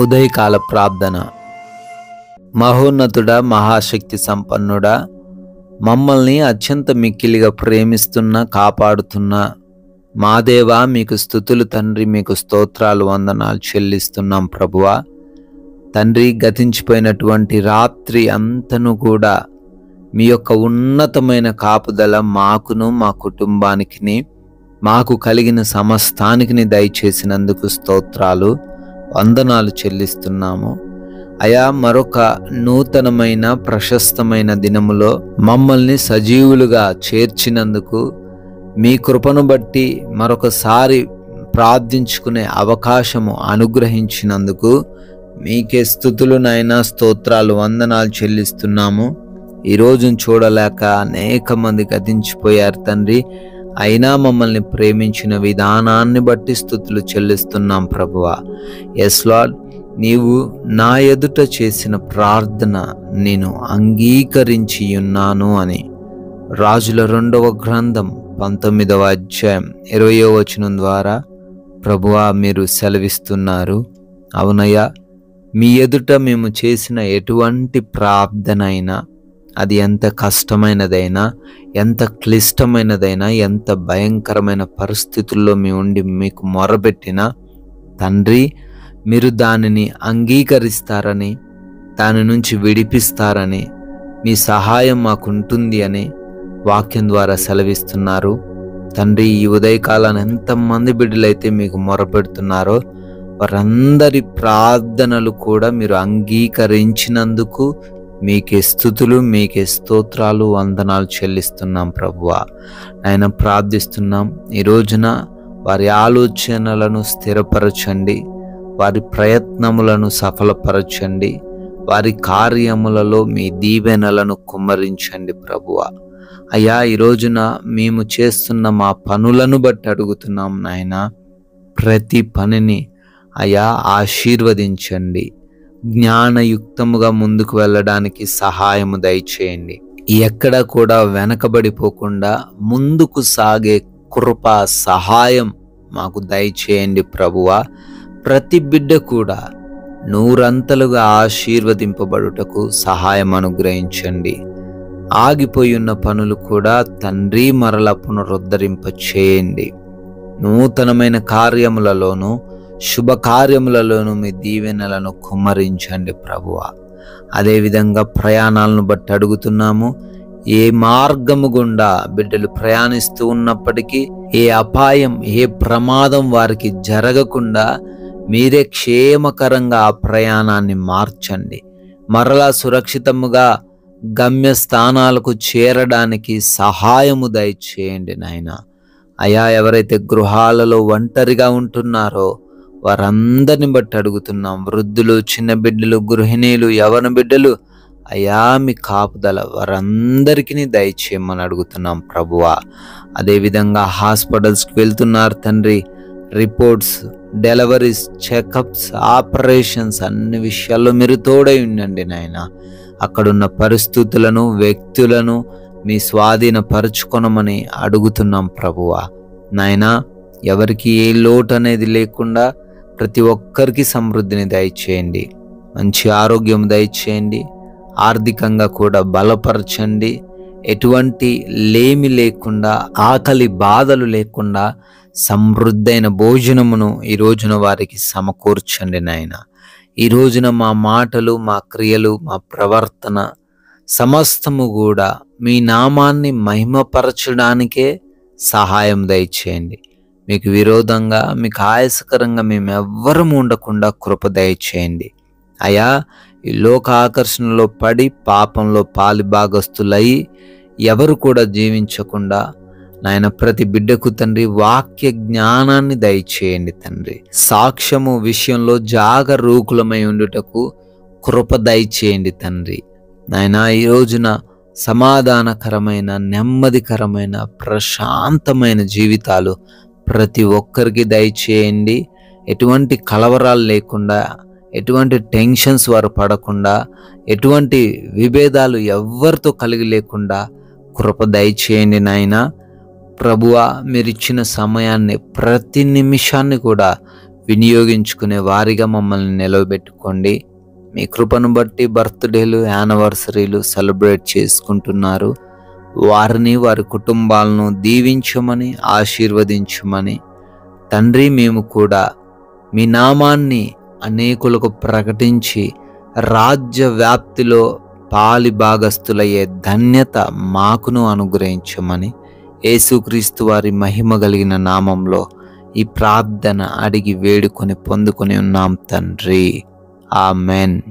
ఉదయకాల ప్రార్థన. మహోన్నతుడా, మహాశక్తి సంపన్నుడా, మమ్మల్ని అత్యంత మిక్కిలిగా ప్రేమిస్తున్న, కాపాడుతున్న మా దేవా, మీకు స్తుతులు తండ్రి, మీకు స్తోత్రాలు, వందనాలు చెల్లిస్తున్నాం ప్రభువా. తండ్రి, గతించిపోయినటువంటి రాత్రి అంతను కూడా మీ యొక్క ఉన్నతమైన కాపుదల మాకును, మా కుటుంబానికి, మాకు కలిగిన సమస్తానికి దయచేసినందుకు స్తోత్రాలు, వందనాలు చెల్లిస్తున్నాము అయా. మరొక నూతనమైన ప్రశస్తమైన దినములో మమ్మల్ని సజీవులుగా చేర్చినందుకు, మీ కృపను బట్టి మరొకసారి ప్రార్థించుకునే అవకాశము అనుగ్రహించినందుకు మీకే స్తుతులు నాయనా, స్తోత్రాలు, వందనాలు చెల్లిస్తున్నాము. ఈ రోజును చూడలేక అనేక మంది గతించిపోయారు తండ్రి, అయినా మమ్మల్ని ప్రేమించిన విధానాన్ని బట్టి స్తుతులు చెల్లిస్తున్నాం ప్రభువా. ఎస్ లార్డ్, నీవు నా ఎదుట చేసిన ప్రార్థన నేను అంగీకరించి ఉన్నాను అని రాజుల 2వ గ్రంథం 19వ అధ్యాయం 20వ వచనం ద్వారా ప్రభువా మీరు సెలవిస్తున్నారు. అవునయ్యా, మీ ఎదుట మేము చేసిన ఎటువంటి ప్రార్థన అయినా, అది ఎంత కష్టమైనదైనా, ఎంత క్లిష్టమైనదైనా, ఎంత భయంకరమైన పరిస్థితుల్లో మేము ఉండి మీకు మొరబెట్టినా తండ్రి, మీరు దానిని అంగీకరిస్తారని, దాని నుంచి విడిపిస్తారని, మీ సహాయం మాకుంటుంది అని వాక్యం ద్వారా సెలవిస్తున్నారు తండ్రి. ఈ ఉదయకాలాన్ని ఎంతమంది బిడ్డలైతే మీకు మొరపెడుతున్నారో వారందరి ప్రార్థనలు కూడా మీరు అంగీకరించినందుకు మీకే స్తుతులు, మీకే స్తోత్రాలు, వందనాలు చెల్లిస్తున్నాం ప్రభువా. ఆయన ప్రార్థిస్తున్నాం, ఈ రోజున వారి ఆలోచనలను స్థిరపరచండి, వారి ప్రయత్నములను సఫలపరచండి, వారి కార్యములలో మీ దీవెనలను కుమ్మరించండి ప్రభువా. అయ్యా, ఈ రోజున మేము చేస్తున్న మా పనులను బట్టి అడుగుతున్నాం నాయనా, ప్రతి పనిని అయ్యా ఆశీర్వదించండి, జ్ఞానయుక్తముగా ముందుకు వెళ్ళడానికి సహాయము దయచేయండి. ఎక్కడ కూడా వెనకబడిపోకుండా ముందుకు సాగే కృప, సహాయం మాకు దయచేయండి ప్రభువా. ప్రతి బిడ్డ కూడా 100 ఆశీర్వదింపబడుటకు సహాయం అనుగ్రహించండి. ఆగిపోయి ఉన్న పనులు కూడా తండ్రి మరల పునరుద్ధరింప చేయండి. నూతనమైన కార్యములలోనూ శుభకార్యములలోనూ మీ దీవెనలను కుమ్మరించండి ప్రభువా. అదేవిధంగా ప్రయాణాలను బట్టి అడుగుతున్నాము, ఏ మార్గము గుండా బిడ్డలు ప్రయాణిస్తూ ఉన్నప్పటికీ ఏ అపాయం, ఏ ప్రమాదం వారికి జరగకుండా మీరే క్షేమకరంగా ఆ ప్రయాణాన్ని మార్చండి. మరలా సురక్షితముగా గమ్యస్థానాలకు చేరడానికి సహాయము దయచేయండి నాయనా. అయా, ఎవరైతే గృహాలలో ఒంటరిగా ఉంటున్నారో వారందరిని బట్టి అడుగుతున్నాం, వృద్ధులు, చిన్న బిడ్డలు, గృహిణీలు, యవన బిడ్డలు, అయా మీ కాపుదల వారందరికీ దయచేయమని అడుగుతున్నాం ప్రభువా. అదేవిధంగా హాస్పిటల్స్కి వెళ్తున్నారు తండ్రి, రిపోర్ట్స్, డెలివరీస్, చెకప్స్, ఆపరేషన్స్, అన్ని విషయాల్లో మీరు తోడై ఉండండి నాయన. అక్కడున్న పరిస్థితులను, వ్యక్తులను మీ స్వాధీనపరుచుకొనమని అడుగుతున్నాం ప్రభువా. నాయనా, ఎవరికి ఏ లోటు అనేది లేకుండా ప్రతి ఒక్కరికి సమృద్ధిని దయచేయండి, మంచి ఆరోగ్యం దయచేయండి, ఆర్థికంగా కూడా బలపరచండి. ఎటువంటి లేమి లేకుండా, ఆకలి బాధలు లేకుండా సమృద్ధైన భోజనమును ఈ రోజున వారికి సమకూర్చండి నాయన. ఈ రోజున మా మాటలు, మా క్రియలు, మా ప్రవర్తన సమస్తము కూడా మీ నామాన్ని మహిమపరచడానికే సహాయం దయచేయండి. మీకు విరోధంగా, మీకు ఆయాసకరంగా మేము ఎవ్వరము ఉండకుండా కృప దయచేయండి అయా. ఈ లోక ఆకర్షణలో పడి పాపంలో పాలిభాగస్తులై ఎవరు కూడా జీవించకుండా నాయన, ప్రతి బిడ్డకు తండ్రి వాక్య జ్ఞానాన్ని దయచేయండి తండ్రి. సాక్ష్యము విషయంలో జాగరూకులమై ఉండుటకు కృప దయచేయండి తండ్రి. నాయన, ఈ రోజున సమాధానకరమైన, నెమ్మదికరమైన, ప్రశాంతమైన జీవితాలు ప్రతి ఒక్కరికి దయచేయండి. ఎటువంటి కలవరాలు లేకుండా, ఎటువంటి టెన్షన్స్ వారు పడకుండా, ఎటువంటి విభేదాలు ఎవ్వరితో కలిగి లేకుండా కృప దయచేయండి నాయన. ప్రభువా, మీరిచ్చిన సమయాన్ని, ప్రతి నిమిషాన్ని కూడా వినియోగించుకునే వారిగా మమ్మల్ని నిలవబెట్టుకోండి. మీ కృపను బట్టి బర్త్డేలు, యానివర్సరీలు సెలబ్రేట్ చేసుకుంటున్నారు. వారిని, వారి కుటుంబాలను దీవించమని, ఆశీర్వదించమని తండ్రి, మేము కూడా మీ నామాన్ని అనేకులకు ప్రకటించి రాజ్య వ్యాప్తిలో పాలి భాగస్థులయ్యే ధన్యత మాకును అనుగ్రహించమని యేసుక్రీస్తు వారి మహిమ కలిగిన నామంలో ఈ ప్రార్థన అడిగి వేడుకొని పొందుకొని ఉన్నాం తండ్రి. ఆమెన్.